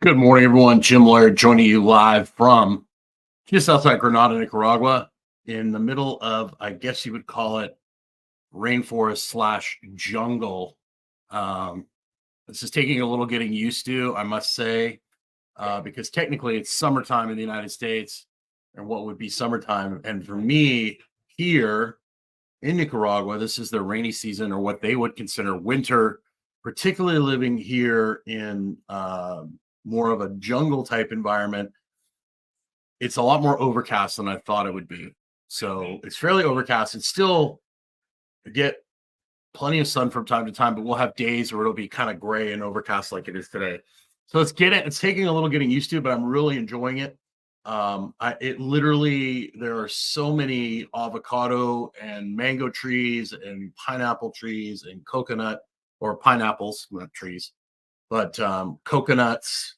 Good morning, everyone. Jim Laird joining you live from just outside Granada, Nicaragua, in the middle of, I guess you would call it, rainforest slash jungle. Um, this is taking a little getting used to, I must say, because technically it's summertime in the United States, and what would be summertime. And for me here in Nicaragua, this is the rainy season, or what they would consider winter, particularly living here in more of a jungle type environment. It's a lot more overcast than I thought it would be. So it's fairly overcast. It's still get plenty of sun from time to time, but we'll have days where it'll be kind of gray and overcast like it is today. So it's taking a little getting used to, but I'm really enjoying it. It literally, there are so many avocado and mango trees and pineapple trees and coconut, or pineapples, not trees, but coconuts.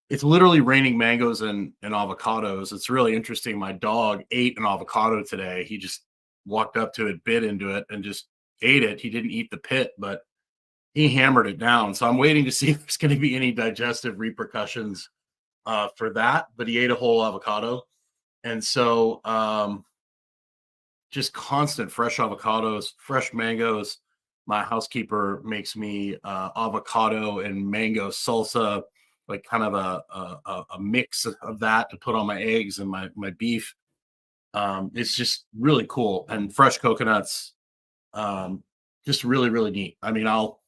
It's literally raining mangoes and avocados. It's really interesting. My dog ate an avocado today. He just walked up to it, bit into it, and just ate it. He didn't eat the pit, but he hammered it down. So I'm waiting to see if there's going to be any digestive repercussions for that. But he ate a whole avocado. And so just constant fresh avocados, fresh mangoes. My housekeeper makes me avocado and mango salsa, like kind of a mix of that to put on my eggs and my beef. It's just really cool, and fresh coconuts. Just really really neat. I mean, I'll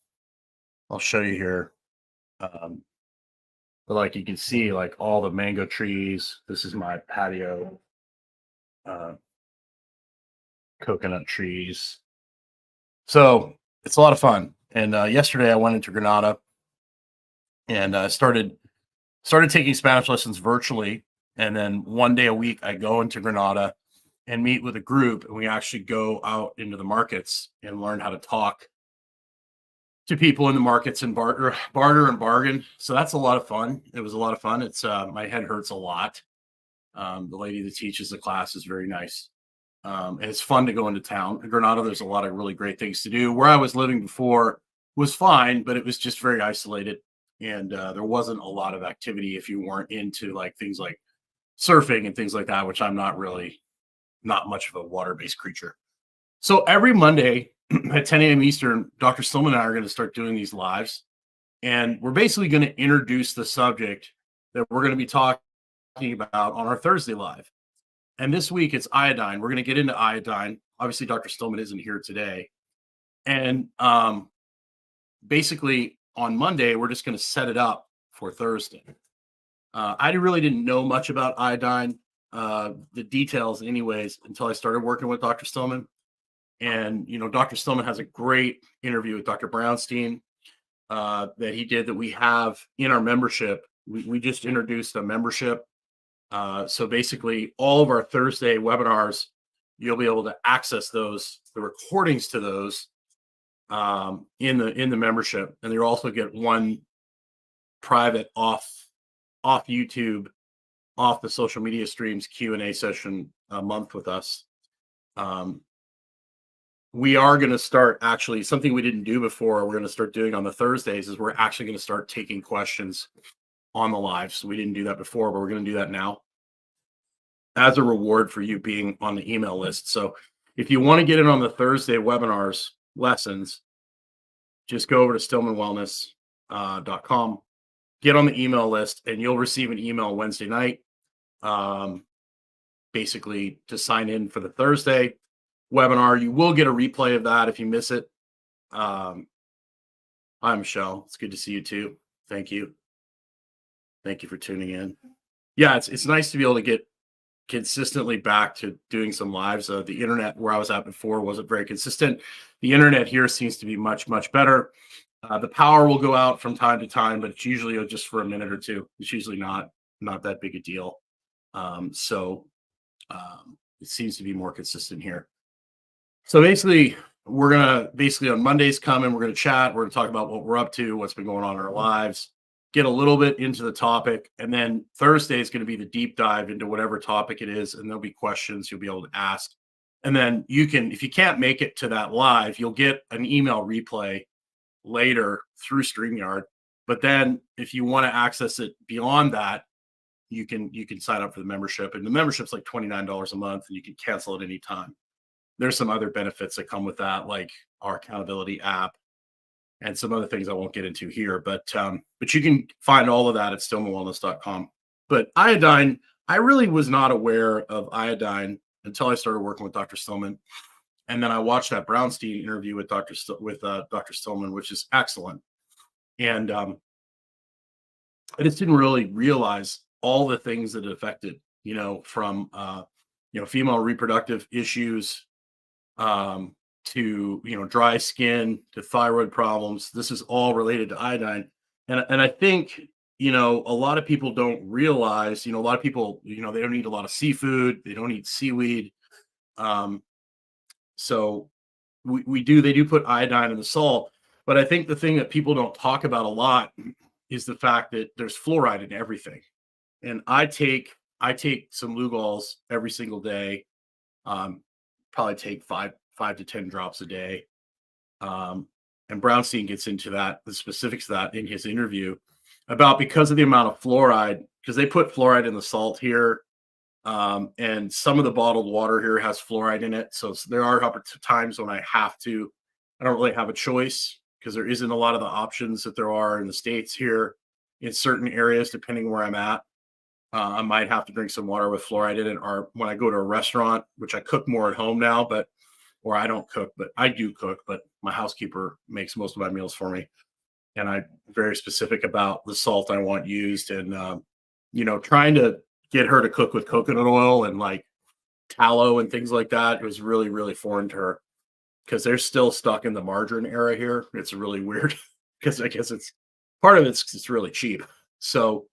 show you here. But like you can see, like all the mango trees. This is my patio. Uh, Coconut trees. So it's a lot of fun. And yesterday I went into Granada and started taking Spanish lessons virtually. And then one day a week, I go into Granada and meet with a group, and we actually go out into the markets and learn how to talk to people in the markets and barter and bargain. So that's a lot of fun. It was a lot of fun. It's my head hurts a lot. The lady that teaches the class is very nice. And it's fun to go into town. In Granada, there's a lot of really great things to do. Where I was living before was fine, but it was just very isolated. And there wasn't a lot of activity if you weren't into like things like surfing and things like that, which I'm not much of a water-based creature. So every Monday at 10 a.m. Eastern, Dr. Silman and I are going to start doing these lives. And we're basically going to introduce the subject that we're going to be talking about on our Thursday live. And this week it's iodine. We're going to get into iodine. Obviously, Dr. Stillman isn't here today. And basically on Monday, we're just going to set it up for Thursday. I really didn't know much about iodine, the details anyways, until I started working with Dr. Stillman. And, Dr. Stillman has a great interview with Dr. Brownstein that he did that we have in our membership. We just introduced a membership. So basically all of our Thursday webinars, you'll be able to access the recordings to those in the membership. And you'll also get one private off YouTube, off the social media streams Q&A session a month with us. We are going to start, actually, something we didn't do before, we're going to start doing on the Thursdays, is we're actually going to start taking questions on the live. So we didn't do that before, but we're going to do that now as a reward for you being on the email list. So if you want to get in on the Thursday webinars lessons, just go over to stillmanwellness.com, get on the email list, and you'll receive an email Wednesday night, basically to sign in for the Thursday webinar. You will get a replay of that if you miss it. Hi, Michelle. It's good to see you too. Thank you. Thank you for tuning in. Yeah, it's nice to be able to get consistently back to doing some lives. The internet where I was at before wasn't very consistent. The internet here seems to be much, much better. The power will go out from time to time, but it's usually just for a minute or two. It's usually not that big a deal. So it seems to be more consistent here. So basically, we're going to on Mondays come and we're going to chat. We're going to talk about what we're up to, what's been going on in our lives, get a little bit into the topic. And then Thursday is going to be the deep dive into whatever topic it is. And there'll be questions you'll be able to ask. And then if you can't make it to that live, you'll get an email replay later through StreamYard But then if you want to access it beyond that, you can sign up for the membership, and the membership's like $29 a month, and you can cancel at any time. There's some other benefits that come with that, like our accountability app and some other things I won't get into here. But you can find all of that at stillmanwellness.com. But iodine, I really was not aware of iodine until I started working with Dr. Silman. And then I watched that Brownstein interview with Dr. Silman, which is excellent. And I just didn't really realize all the things that it affected, from female reproductive issues, to dry skin, to thyroid problems. This is all related to iodine. And I think a lot of people don't realize, a lot of people, they don't eat a lot of seafood, they don't eat seaweed. So they do put iodine in the salt. But I think the thing that people don't talk about a lot is the fact that there's fluoride in everything. And I take some Lugol's every single day. Probably take five to 10 drops a day. And Brownstein gets into the specifics of that in his interview about, because of the amount of fluoride, because they put fluoride in the salt here. And some of the bottled water here has fluoride in it. So there are times when I don't really have a choice, because there isn't a lot of the options that there are in the States here in certain areas, depending where I'm at. I might have to drink some water with fluoride in it, or when I go to a restaurant, which I cook more at home now, or I don't cook, but I do cook, but my housekeeper makes most of my meals for me. And I'm very specific about the salt I want used, and, trying to get her to cook with coconut oil and like tallow and things like that. It was really, really foreign to her, because they're still stuck in the margarine era here. It's really weird because I guess it's really cheap. So,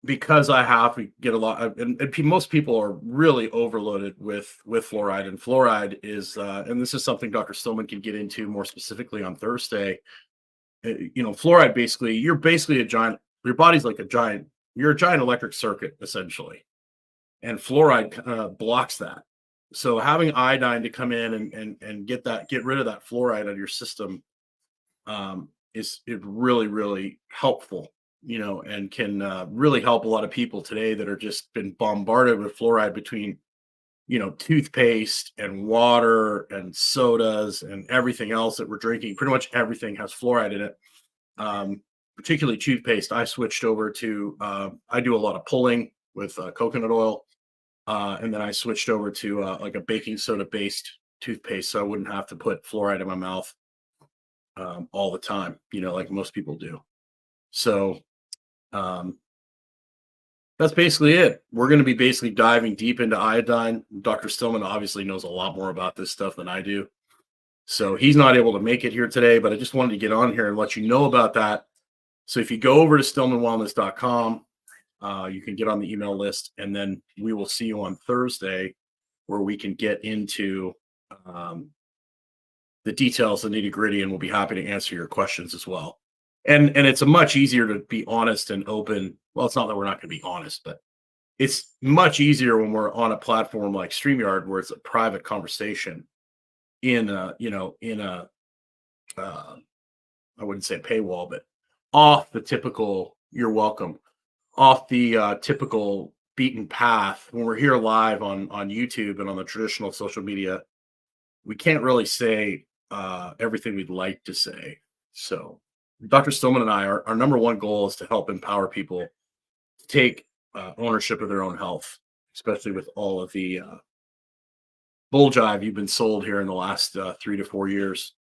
because I have to get a lot, most people are really overloaded with fluoride, and fluoride is, and this is something Dr. Stillman can get into more specifically on Thursday. Fluoride, basically, you're your body's like you're a giant electric circuit, essentially. And fluoride blocks that. So having iodine to come in and get rid of that fluoride out of your system, is really, really helpful, and can really help a lot of people today that are just been bombarded with fluoride between, toothpaste and water and sodas and everything else that we're drinking. Pretty much everything has fluoride in it. Particularly toothpaste. I switched over to, I do a lot of pulling with coconut oil. And then I switched over to like a baking soda based toothpaste, so I wouldn't have to put fluoride in my mouth all the time, like most people do. So that's basically it. We're going to be basically diving deep into iodine. Dr. Stillman obviously knows a lot more about this stuff than I do. So he's not able to make it here today, but I just wanted to get on here and let you know about that. So if you go over to stillmanwellness.com, you can get on the email list, and then we will see you on Thursday, where we can get into the details, the nitty gritty, and we'll be happy to answer your questions as well. And it's a much easier to be honest and open. Well, it's not that we're not going to be honest, but it's much easier when we're on a platform like StreamYard, where it's a private conversation in a I wouldn't say paywall, but off the typical, you're welcome, off the typical beaten path. When we're here live on YouTube and on the traditional social media, we can't really say everything we'd like to say. So Dr. Stillman and I, our number one goal is to help empower people to take ownership of their own health, especially with all of the bull jive you've been sold here in the last 3 to 4 years.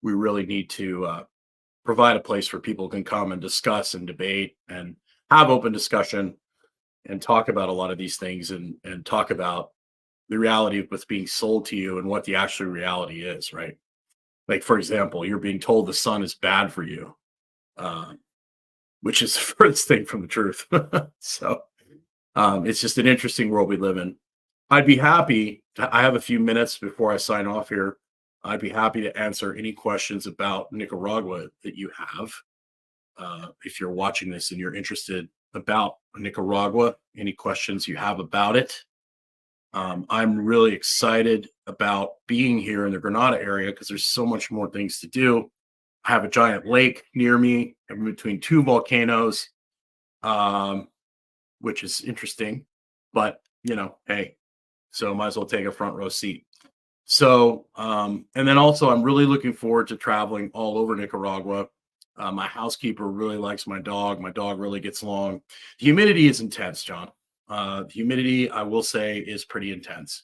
We really need to provide a place where people can come and discuss and debate and have open discussion and talk about a lot of these things, and talk about the reality of what's being sold to you and what the actual reality is, right? Like, for example, you're being told the sun is bad for you, which is the furthest thing from the truth. So it's just an interesting world we live in. I'd be happy, I have a few minutes before I sign off here. I'd be happy to answer any questions about Nicaragua that you have. If you're watching this and you're interested about Nicaragua, any questions you have about it, I'm really excited about being here in the Granada area because there's so much more things to do. I have a giant lake near me. I'm between two volcanoes, um, which is interesting. But hey, so might as well take a front row seat. So, and then also, I'm really looking forward to traveling all over Nicaragua. My housekeeper really likes my dog. My dog really gets along. The humidity is intense, John. The humidity, I will say, is pretty intense.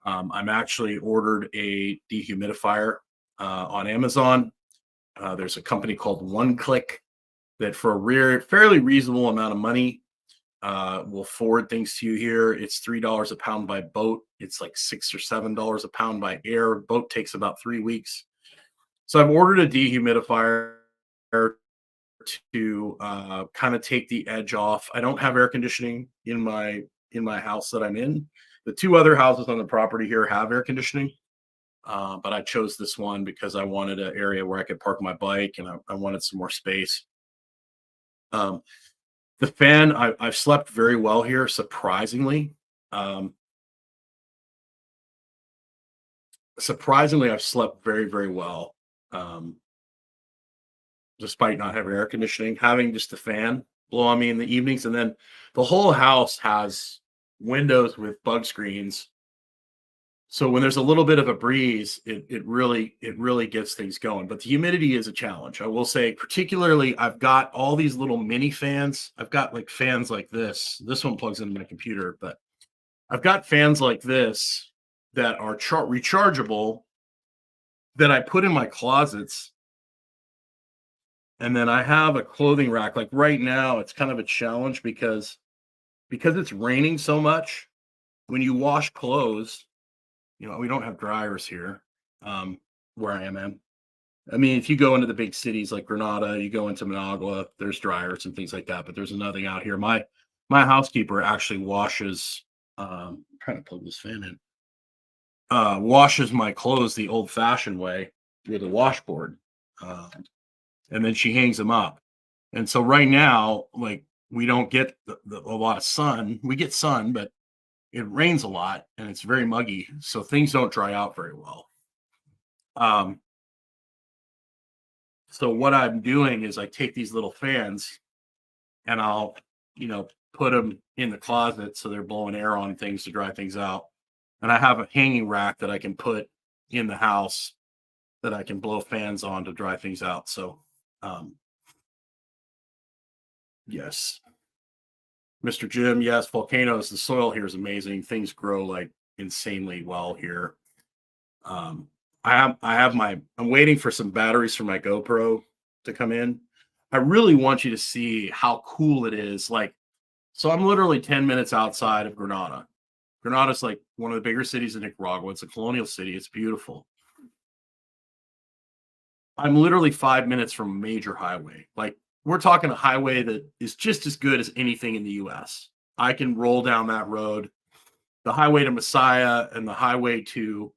I'm actually ordered a dehumidifier on Amazon. There's a company called One Click that, for a fairly reasonable amount of money, will forward things to you here. It's $3 a pound by boat. It's like $6 or $7 a pound by air. Boat takes about 3 weeks. So I've ordered a dehumidifier to kind of take the edge off. I don't have air conditioning in my house that I'm in. The two other houses on the property here have air conditioning, but I chose this one because I wanted an area where I could park my bike, and I wanted some more space. Um, the fan, I've slept very well here, surprisingly. Um, Surprisingly, I've slept very, very well, um, despite not having air conditioning, having just the fan blow on me in the evenings. And then the whole house has windows with bug screens. So when there's a little bit of a breeze, it really gets things going. But the humidity is a challenge. I will say, particularly, I've got all these little mini fans. I've got like fans like this. This one plugs into my computer, but I've got fans like this that are rechargeable that I put in my closets. And then I have a clothing rack. Like right now, it's kind of a challenge because it's raining so much. When you wash clothes, we don't have dryers here, um, where I am in. I mean, if you go into the big cities like Granada, you go into Managua, there's dryers and things like that, but there's nothing out here. My housekeeper actually washes. I'm trying to plug this fan in. Washes my clothes the old-fashioned way with a washboard, uh, and then she hangs them up. And so right now, like, we don't get a lot of sun. We get sun, but it rains a lot and it's very muggy, so things don't dry out very well. Um, so what I'm doing is I take these little fans and I'll, put them in the closet so they're blowing air on things to dry things out. And I have a hanging rack that I can put in the house that I can blow fans on to dry things out. So, um, yes, Mr. Jim, yes, volcanoes. The soil here is amazing. Things grow like insanely well here. Um, I'm waiting for some batteries for my GoPro to come in. I really want you to see how cool it is. Like, so I'm literally 10 minutes outside of Granada. Granada's like one of the bigger cities in Nicaragua. It's a colonial city. It's beautiful. I'm literally 5 minutes from a major highway. Like, we're talking a highway that is just as good as anything in the US. I can roll down that road. The highway to Messiah and the highway to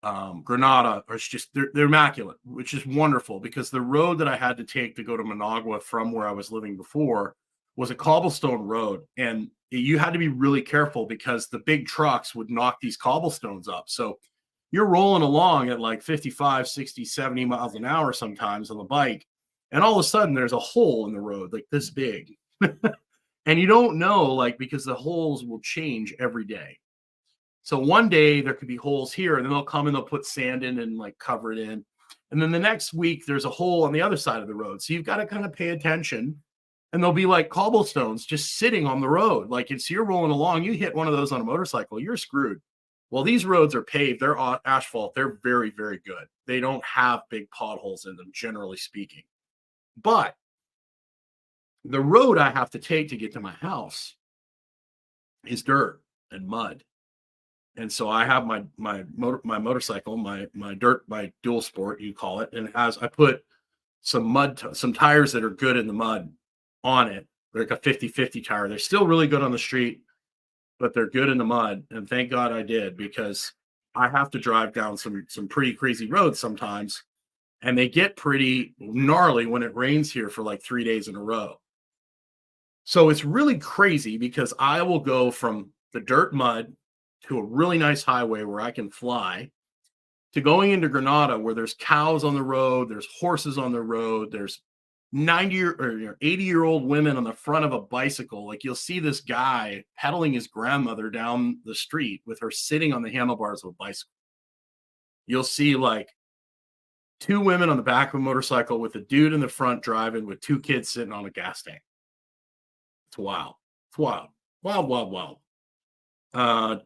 Granada are just they're immaculate, which is wonderful because the road that I had to take to go to Managua from where I was living before was a cobblestone road, and you had to be really careful because the big trucks would knock these cobblestones up. So you're rolling along at like 55, 60, 70 miles an hour sometimes on the bike, and all of a sudden there's a hole in the road like this big. And you don't know, like, because the holes will change every day. So one day there could be holes here, and then they'll come and they'll put sand in and like cover it in. And then the next week there's a hole on the other side of the road. So you've got to kind of pay attention. And there'll be like cobblestones just sitting on the road. Like, it's you're rolling along, you hit one of those on a motorcycle, you're screwed. Well, these roads are paved, they're asphalt, they're very, very good. They don't have big potholes in them, generally speaking. But the road I have to take to get to my house is dirt and mud. And so I have my motorcycle, my dual sport, you call it, and I put some tires that are good in the mud on it. They're like a 50-50 tire. They're still really good on the street, but they're good in the mud. And thank God I did, because I have to drive down some pretty crazy roads sometimes, and they get pretty gnarly when it rains here for like 3 days in a row. So it's really crazy because I will go from the dirt mud to a really nice highway where I can fly, to going into Granada where there's cows on the road, there's horses on the road, there's 80-year-old women on the front of a bicycle. Like, you'll see this guy pedaling his grandmother down the street with her sitting on the handlebars of a bicycle. You'll see like 2 women on the back of a motorcycle with a dude in the front driving with 2 kids sitting on a gas tank. It's wild. It's wild. Wild, wild, wild.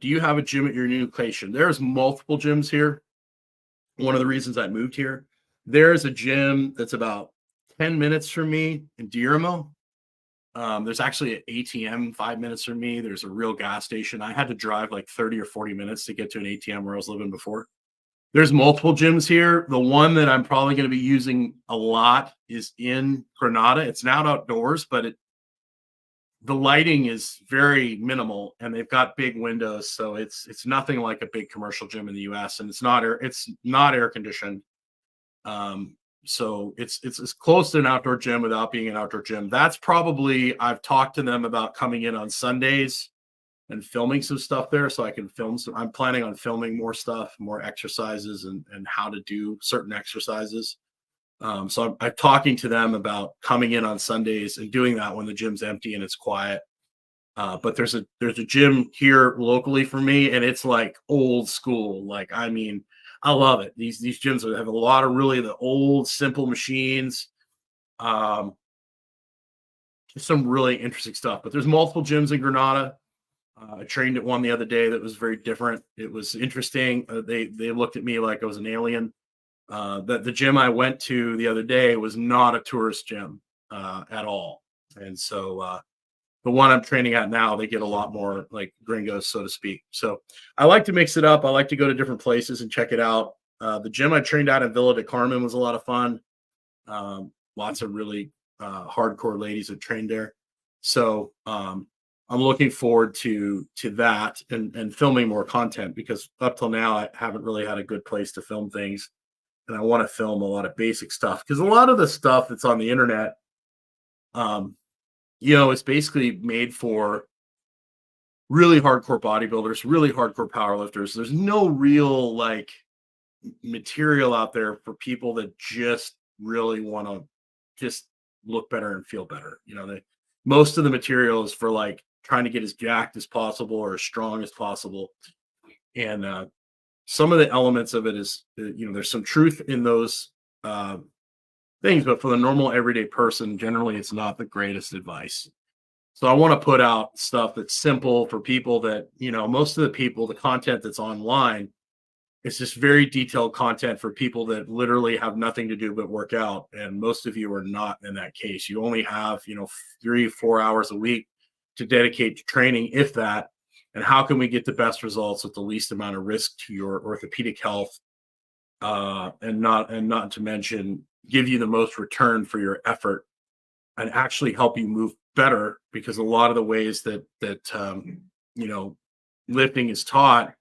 Do you have a gym at your new location? There's multiple gyms here. One of the reasons I moved here, there's a gym that's about 10 minutes from me in Diarmo. There's actually an ATM 5 minutes from me. There's a real gas station. I had to drive like 30 or 40 minutes to get to an ATM where I was living before. There's multiple gyms here. The one that I'm probably going to be using a lot is in Granada. It's not outdoors, but the lighting is very minimal, and they've got big windows, so it's nothing like a big commercial gym in the US, and it's not air conditioned. So it's close to an outdoor gym without being an outdoor gym. That's probably, I've talked to them about coming in on Sundays and filming some stuff there, so I can film some. I'm planning on filming more stuff, more exercises, and how to do certain exercises. So I'm talking to them about coming in on Sundays and doing that when the gym's empty and it's quiet. But there's a gym here locally for me, and it's like old school. Like, I mean, I love it. These gyms have a lot of really the old simple machines. Just some really interesting stuff. But there's multiple gyms in Granada. I trained at one the other day that was very different. It was interesting. They looked at me like I was an alien. The gym I went to the other day was not a tourist gym at all. And so the one I'm training at now, they get a lot more like gringos, so to speak. So I like to mix it up. I like to go to different places and check it out. The gym I trained at in Villa de Carmen was a lot of fun. Lots of really hardcore ladies that trained there. So I'm looking forward to that and filming more content, because up till now I haven't really had a good place to film things. And I want to film a lot of basic stuff, because a lot of the stuff that's on the internet, it's basically made for really hardcore bodybuilders, really hardcore powerlifters. There's no real like material out there for people that just really want to just look better and feel better. Most of the material is for like trying to get as jacked as possible or as strong as possible. And some of the elements of it is, there's some truth in those things, but for the normal everyday person, generally it's not the greatest advice. So I want to put out stuff that's simple for people that, most of the people, the content that's online, it's just very detailed content for people that literally have nothing to do but work out. And most of you are not in that case. You only have, 3-4 hours a week to dedicate to training, if that. And how can we get the best results with the least amount of risk to your orthopedic health, and not to mention give you the most return for your effort and actually help you move better? Because a lot of the ways that lifting is taught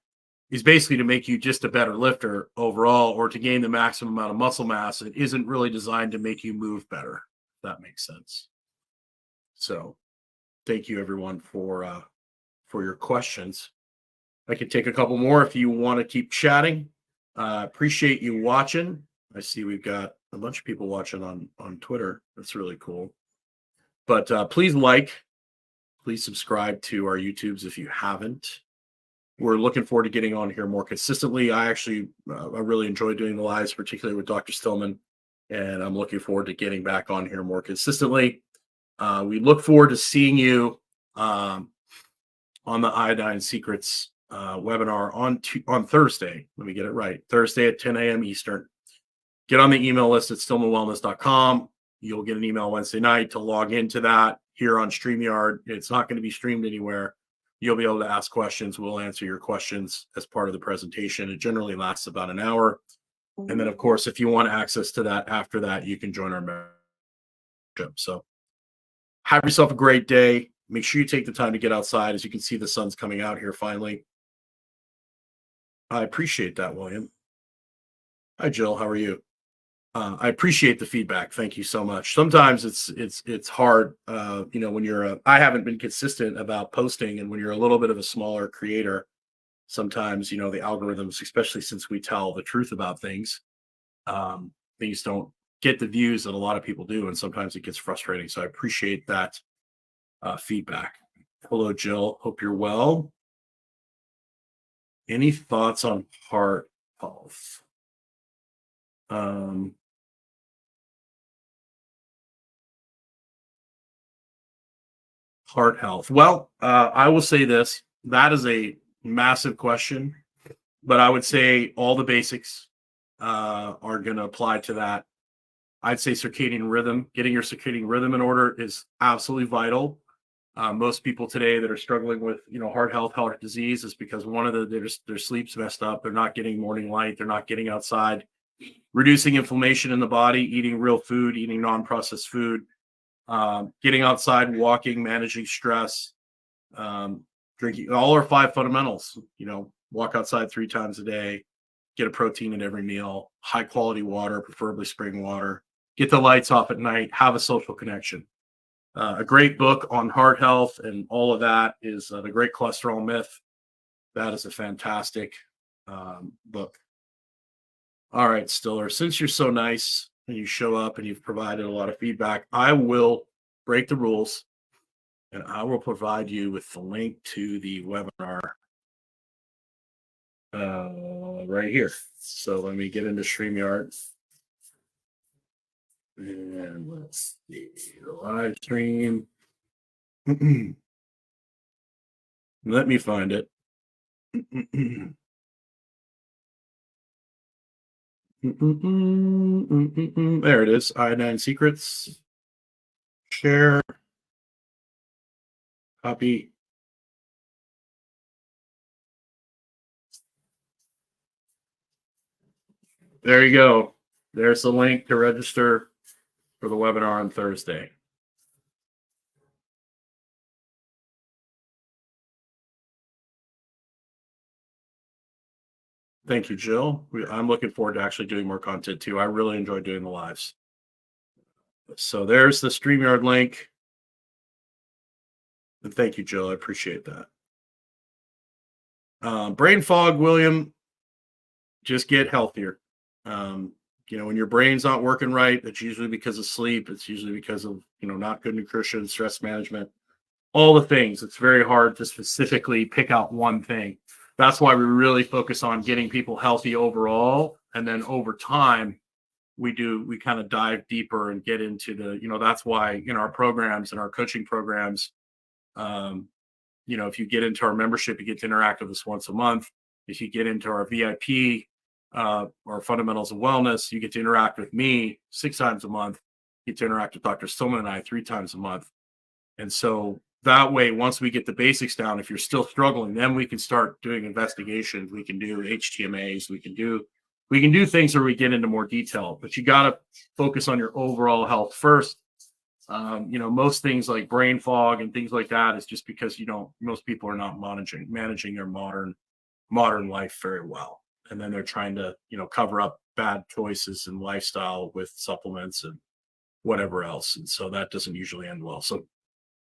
is basically to make you just a better lifter overall, or to gain the maximum amount of muscle mass. It isn't really designed to make you move better, if that makes sense. So thank you everyone for your questions. I could take a couple more if you want to keep chatting. Appreciate you watching. I see we've got a bunch of people watching on Twitter. That's really cool. But please subscribe to our YouTubes if you haven't. We're looking forward to getting on here more consistently. I really enjoy doing the lives, particularly with Dr. Silman, and I'm looking forward to getting back on here more consistently. We look forward to seeing you on the Iodine Secrets webinar on Thursday. Let me get it right. Thursday at 10 a.m. Eastern. Get on the email list at stillmanwellness.com. You'll get an email Wednesday night to log into that here on StreamYard. It's not going to be streamed anywhere. You'll be able to ask questions. We'll answer your questions as part of the presentation. It generally lasts about an hour. And then, of course, if you want access to that after that, you can join our membership. So have yourself a great day. Make sure you take the time to get outside. As you can see, the sun's coming out here finally. I appreciate that, William. Hi, Jill. How are you? I appreciate the feedback. Thank you so much. Sometimes it's hard, when I haven't been consistent about posting, and when you're a little bit of a smaller creator, sometimes, the algorithms, especially since we tell the truth about things, things don't get the views that a lot of people do. And sometimes it gets frustrating. So I appreciate that feedback. Hello, Jill. Hope you're well. Any thoughts on heart health? Heart health. Well, I will say this. That is a massive question, but I would say all the basics are going to apply to that. I'd say circadian rhythm, getting your circadian rhythm in order is absolutely vital. Most people today that are struggling with, heart health, heart disease is because one of their sleep's messed up. They're not getting morning light. They're not getting outside, reducing inflammation in the body, eating real food, eating non-processed food, getting outside, walking, managing stress, drinking all our 5 fundamentals, walk outside 3 times a day, get a protein at every meal, high quality water, preferably spring water, get the lights off at night, have a social connection. A great book on heart health and all of that is The Great Cholesterol Myth. That is a fantastic book. All right, Stiller, since you're so nice and you show up and you've provided a lot of feedback, I will break the rules and I will provide you with the link to the webinar right here. So let me get into StreamYard. And let's see the live stream. Let me find it. There it is. Iodine Secrets. Share. Copy. There you go. There's the link to register for the webinar on Thursday. Thank you, Jill. I'm looking forward to actually doing more content too. I really enjoy doing the lives. So there's the StreamYard link. And thank you, Jill. I appreciate that. Brain fog, William, just get healthier. When your brain's not working right, it's usually because of sleep. It's usually because of, not good nutrition, stress management, all the things. It's very hard to specifically pick out one thing. That's why we really focus on getting people healthy overall. And then over time, we kind of dive deeper and get into that's why in our programs and our coaching programs, if you get into our membership, you get to interact with us once a month. If you get into our VIP, or Fundamentals of Wellness, you get to interact with me 6 times a month. You get to interact with Dr. Silman and I 3 times a month. And so that way, once we get the basics down, if you're still struggling, then we can start doing investigations. We can do HTMAs. We can do things where we get into more detail, but you got to focus on your overall health first. Most things like brain fog and things like that is just because most people are not managing their modern life very well. And then they're trying to, cover up bad choices and lifestyle with supplements and whatever else. And so that doesn't usually end well. So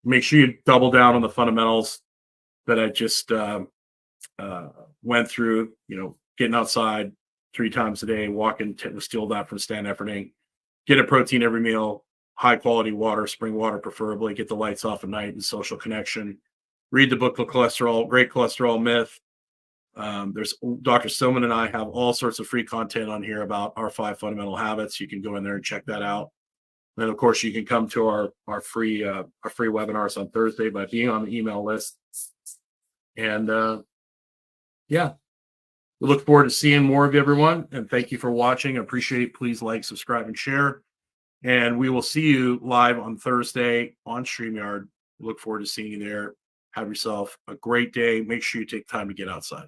make sure you double down on the fundamentals that I just went through, getting outside 3 times a day, walking, steal that from Stan Efferding, get a protein every meal, high quality water, spring water preferably, get the lights off at night and social connection, read the book, The Great Cholesterol Myth. There's Dr. Silman and I have all sorts of free content on here about our 5 fundamental habits. You can go in there and check that out. And then of course you can come to our free webinars on Thursday by being on the email list. And we look forward to seeing more of everyone. And thank you for watching. I appreciate it. Please like, subscribe, and share. And we will see you live on Thursday on StreamYard. Look forward to seeing you there. Have yourself a great day. Make sure you take time to get outside.